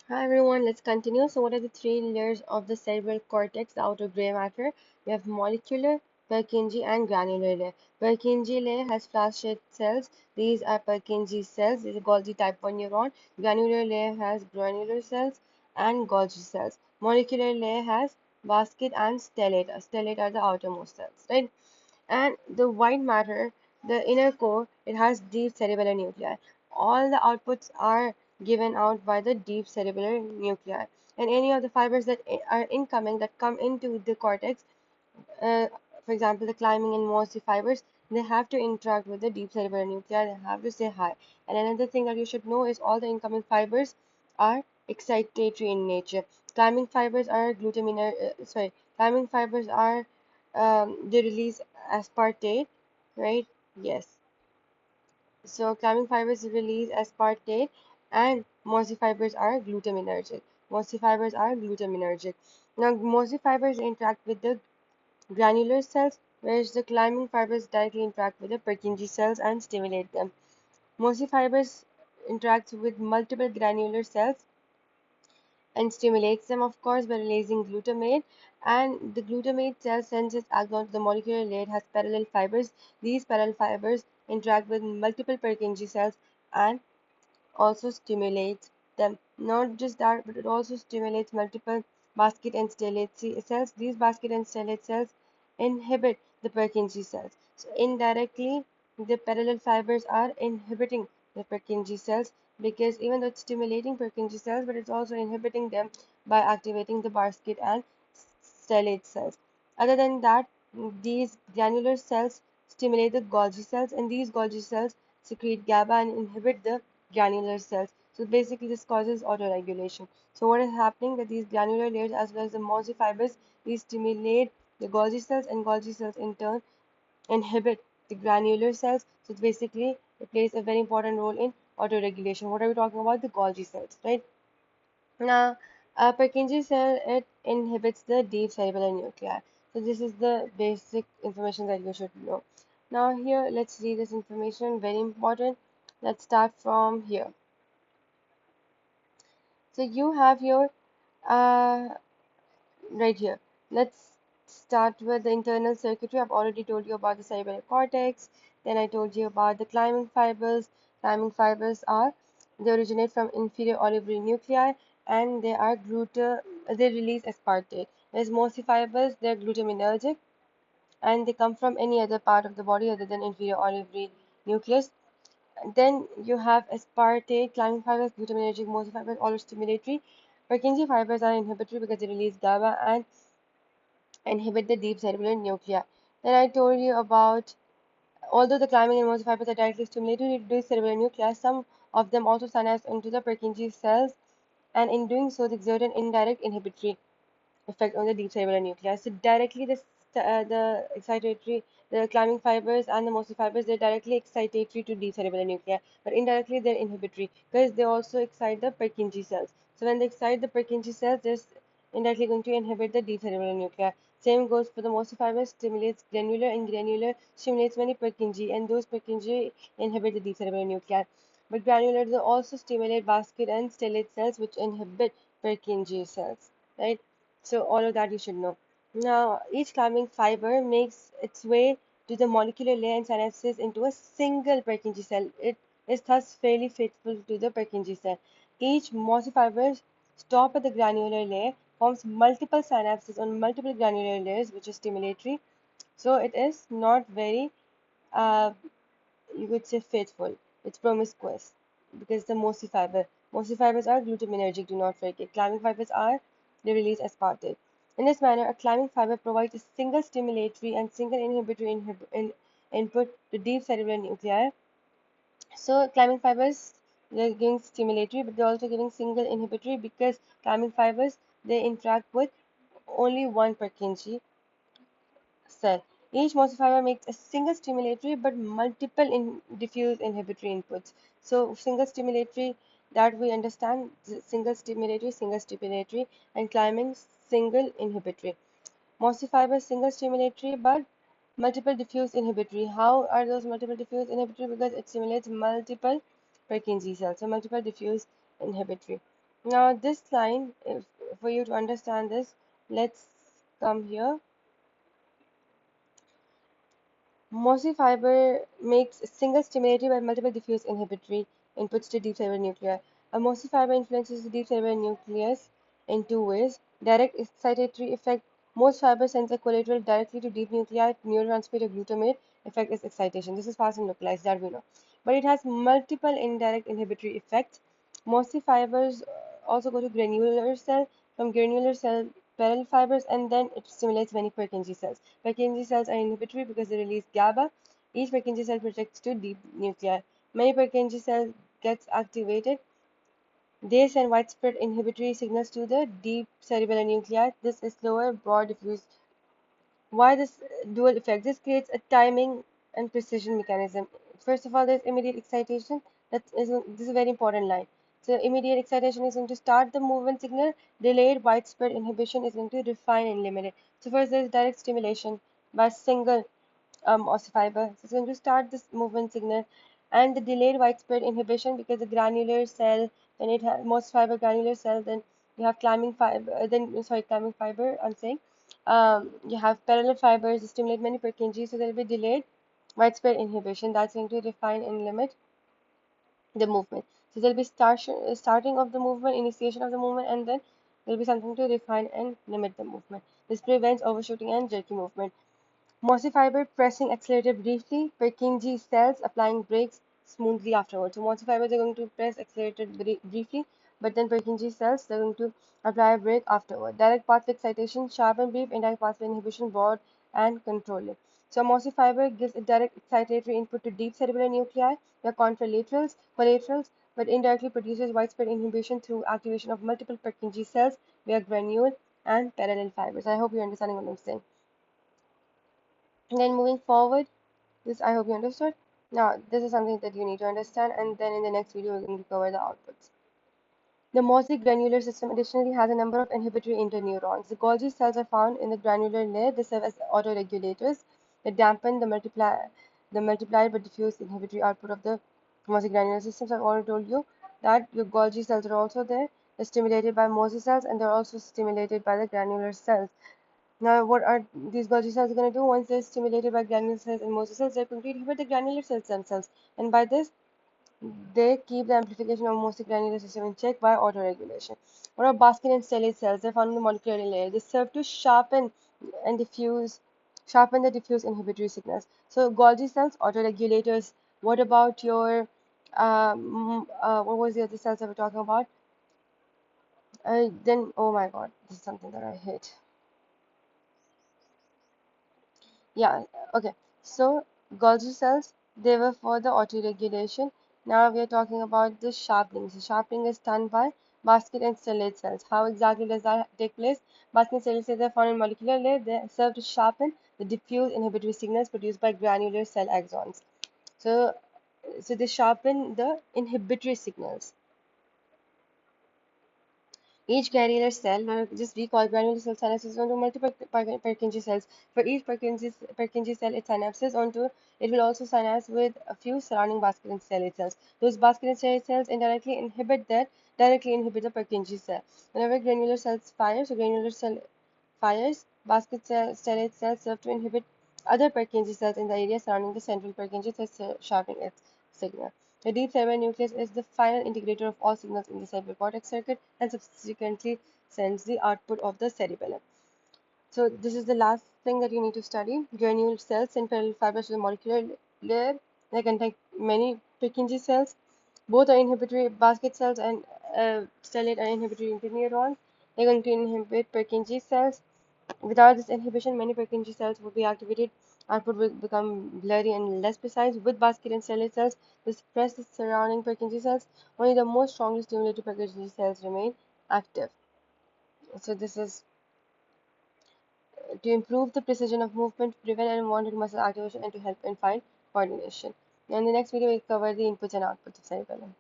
Hi everyone, let's continue. So, what are the three layers of the cerebral cortex, the outer gray matter? We have molecular, Purkinje, and granular layer. Purkinje layer has flash-shaped cells. These are Purkinje cells. These are Golgi type 1 neuron. Granular layer has granular cells and Golgi cells. Molecular layer has basket and stellate. Stellate are the outermost cells, right? And the white matter, the inner core, it has deep cerebellar nuclei. All the outputs are given out by the deep cerebellar nuclei. And any of the fibers that are incoming, that come into the cortex, uh, for example, the climbing and mossy fibers, they have to interact with the deep cerebellar nuclei. They have to say hi. And another thing that you should know is all the incoming fibers are excitatory in nature. Climbing fibers are climbing fibers are they release aspartate, right? Yes. So climbing fibers release aspartate, and mossy fibers are glutaminergic. Mossy fibers are glutaminergic. Now, mossy fibers interact with the granular cells, whereas the climbing fibers directly interact with the Purkinje cells and stimulate them. Mossy fibers interact with multiple granular cells and stimulates them, of course, by releasing glutamate. And the glutamate cell sends its axon to the molecular layer. It has parallel fibers. These parallel fibers interact with multiple Purkinje cells and also stimulates them. Not just that, but it also stimulates multiple basket and stellate cells. These basket and stellate cells inhibit the Purkinje cells. So indirectly, the parallel fibers are inhibiting the Purkinje cells because even though it's stimulating Purkinje cells, but it's also inhibiting them by activating the basket and stellate cells. Other than that, these granular cells stimulate the Golgi cells, and these Golgi cells secrete GABA and inhibit the granular cells. So basically, this causes autoregulation. So what is happening that these granular layers as well as the mossy fibers, these stimulate the Golgi cells, and Golgi cells in turn inhibit the granular cells. So it's basically it plays a very important role in autoregulation. What are we talking about? The Golgi cells, right? Now, Purkinje cell, it inhibits the deep cerebellar nuclei. So this is the basic information that you should know. Now here, let's read this information, very important. Let's start from here. So you have your uh, right here. Let's start with the internal circuitry. I've already told you about the cerebral cortex. Then I told you about the climbing fibers. Climbing fibers are they originate from inferior olivary nuclei and they release aspartate. Whereas mossy fibers, they're glutaminergic and they come from any other part of the body other than inferior olivary nucleus. Then you have aspartate, climbing fibers, glutaminergic, mossy fibers, all are stimulatory. Purkinje fibers are inhibitory because they release GABA and inhibit the deep cerebellar nuclei. Then I told you about, although the climbing and mossy fibers are directly stimulated to reduce cerebellar nuclei, some of them also synapse into the Purkinje cells, and in doing so, they exert an indirect inhibitory effect on the deep cerebellar nuclei. So directly the excitatory, the climbing fibers and the mossy fibers, they're directly excitatory to deep cerebellar nuclei, but indirectly they're inhibitory because they also excite the Purkinje cells. So when they excite the Purkinje cells, they're indirectly going to inhibit the deep cerebellar nuclei. Same goes for the mossy fibers, stimulates granular, and granular stimulates many Purkinje, and those Purkinje inhibit the deep cerebellar nuclei. But granular, they also stimulate basket and stellate cells, which inhibit Purkinje cells, right? So all of that you should know. Now, each climbing fiber makes its way to the molecular layer and synapses into a single Purkinje cell. It is thus fairly faithful to the Purkinje cell. Each mossy fiber stop at the granular layer, forms multiple synapses on multiple granular layers, which is stimulatory. So it is not very uh, you could say faithful. It's promiscuous because the mossy fiber. Mossy fibers are glutaminergic, do not forget. Climbing fibers are, they release aspartate. In this manner, a climbing fiber provides a single stimulatory and single inhibitory input to deep cerebral nuclei. So climbing fibers, they're giving stimulatory, but they're also giving single inhibitory because climbing fibers, they interact with only one Purkinje cell. Each mossifier makes a single stimulatory but multiple diffuse inhibitory inputs. So single stimulatory that we understand single stimulatory, and climbing single inhibitory. Mossifier single stimulatory but multiple diffuse inhibitory. How are those multiple diffuse inhibitory? Because it stimulates multiple Purkinje cells, so multiple diffuse inhibitory. Now, this line, if, for you to understand this, let's come here. Mossy fiber makes a single stimulated by multiple diffuse inhibitory inputs to deep cerebral nuclei. A mossy fiber influences the deep cerebral nucleus in two ways. Direct excitatory effect. Most fiber sends a collateral directly to deep nuclei. Neurotransmitter glutamate effect is excitation. This is fast and localized, that we know. But it has multiple indirect inhibitory effects. Mossy fibers also go to granular cell. From granular cell, parallel fibers, and then it stimulates many Purkinje cells. Purkinje cells are inhibitory because they release GABA. Each Purkinje cell projects to deep nuclei. Many Purkinje cells gets activated. They send widespread inhibitory signals to the deep cerebellar nuclei. This is slower, broad, diffuse. Why this dual effect? This creates a timing and precision mechanism. First of all, there's immediate excitation. This is a very important line. So immediate excitation is going to start the movement signal. Delayed widespread inhibition is going to refine and limit it. So first there's direct stimulation by single ossifiber. So it's going to start this movement signal, and the delayed widespread inhibition because the granular cell, then it has most fiber granular cell, then you have climbing fiber, climbing fiber. I'm saying, you have parallel fibers that stimulate many Purkinje, so there will be delayed widespread inhibition that's going to refine and limit the movement. So there will be starting of the movement, initiation of the movement, and then there will be something to refine and limit the movement. This prevents overshooting and jerky movement. Mossy fiber pressing accelerated briefly, Purkinje cells applying brakes smoothly afterwards. So mossy fibers are going to press accelerated briefly, but then Purkinje cells they're going to apply a brake afterward. Direct pathway excitation, sharp and brief, indirect pathway inhibition, broad and controlled. So mossy fiber gives a direct excitatory input to deep cerebellar nuclei, the collaterals, but indirectly produces widespread inhibition through activation of multiple Purkinje cells via granule and parallel fibers. I hope you're understanding what I'm saying. And then moving forward, this I hope you understood. Now, this is something that you need to understand, and then in the next video, we're going to cover the outputs. The mosaic granular system additionally has a number of inhibitory interneurons. The Golgi cells are found in the granular layer. They serve as autoregulators that dampen the multiplied but diffuse inhibitory output of the mosaic granular systems. I've already told you that your Golgi cells are also there. They're stimulated by mosaic cells, and they're also stimulated by the granular cells. Now, what are these Golgi cells going to do? Once they're stimulated by granular cells and mosaic cells, they're going to inhibit the granular cells themselves. And by this, they keep the amplification of mosaic granular system in check by autoregulation. What are Baskin and stellate cells? They're found in the molecular layer. They serve to sharpen the diffuse inhibitory signals. So Golgi cells, autoregulators. What about your, what was the other cells that we're talking about? Then, oh my God, this is something that I hate. Yeah, okay. So Golgi cells, they were for the autoregulation. Now we are talking about the sharpening. So sharpening is done by basket and stellate cells. How exactly does that take place? Basket and stellate cells are found in molecular layer. They serve to sharpen the diffuse inhibitory signals produced by granular cell axons. So, so they sharpen the inhibitory signals. Each granular cell, now just recall granular cell synapses onto multiple Purkinje cells. For each Purkinje cell, it synapses onto, it will also synapse with a few surrounding basket and stellate cells. Those basket and stellate cells directly inhibit the Purkinje cell. Whenever granular cells fire, so granular cell fires, basket cell, stellate cells serve to inhibit other Purkinje cells in the area surrounding the central Purkinje, thus sharpening its signal. The deep cerebral nucleus is the final integrator of all signals in the cerebral cortex circuit and subsequently sends the output of the cerebellum. So this is the last thing that you need to study. Granule cells and parallel fibers of the molecular layer. They contain many Purkinje cells. Both are inhibitory basket cells and stellate are inhibitory interneurons. They're going to inhibit Purkinje cells. Without this inhibition, many Purkinje cells would be activated. Output will become blurry and less precise. With basket and stellate cells, they suppress the surrounding Purkinje cells. Only the most strongly stimulated Purkinje cells remain active. So this is to improve the precision of movement, prevent unwanted muscle activation, and to help in fine coordination. In the next video, we'll cover the inputs and outputs of cerebellum.